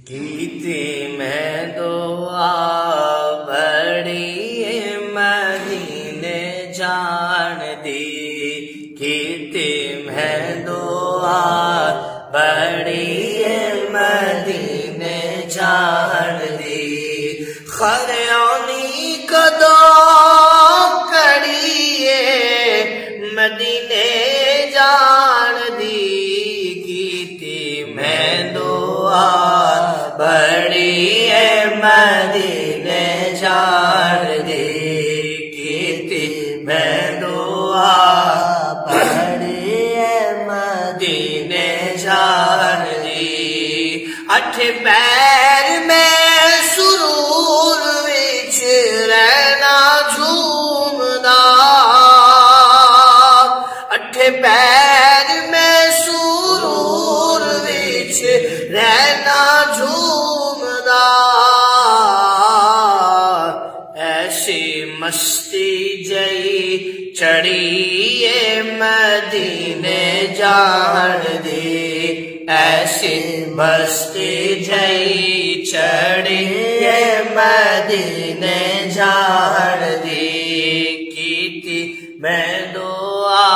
कीती मैं दुआ बड़ी मदीने जान दी, कीती मैं दुआ बड़ी मदीने जान दी। खरौनी कदो कड़िए मदीने जान दी, कीती मैं दुआ बड़ी मदीने जान दी, कीती मैं दुआ बड़ी मदीने जान दी। अठ पैर में सुरूर विच रहना झूमदा, अठ पैर में सुरूर विच रहना झूमदा। ऐसी मस्ती जई चढ़िए मदीने जान दी, ऐसी मस्ती जई चढ़िए मदीने जान दी, कीती मैं दुआ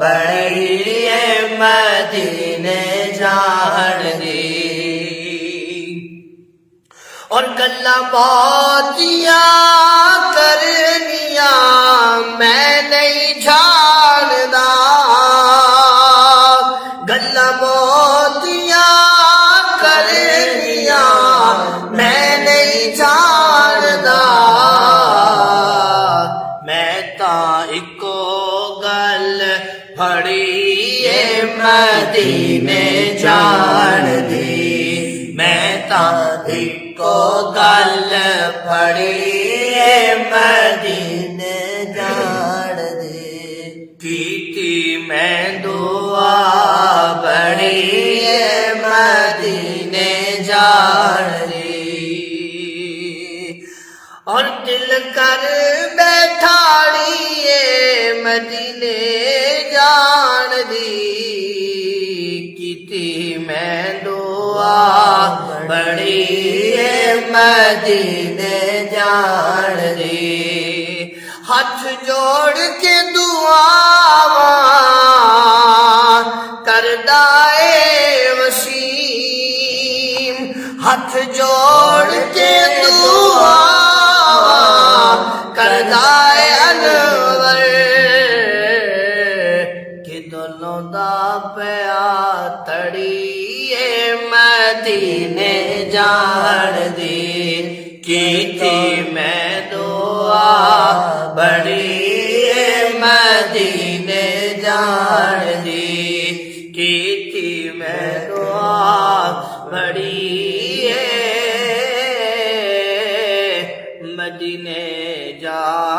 बड़ी मदीने जान दी। और गल्ला बहुतिया करनिया मैं नहीं जानदा, गल्ला बहुतिया करनिया मैं नहीं जानदा। मैं ता इको गल फड़िए मदीने जान दी, मैं ता इको गल फड़िए मदीने जान दी, कीती मैं दुआ बड़ी मदीने जान दी। और दिल कर बैठाड़िए मदीने जान दी, कीती मैं दुआ बड़ी मदीने जान दी। हाथ जोड़ के दुआवां करदा ए वसीम, हाथ जोड़ के दुआवां करदा ए अनवर, कि दोनों दा पिया तड़िए मदीने जान दी, कीती मैं दुआ बड़ी मदीने जान दी, कीती मैं दुआ बड़ी मदीने जान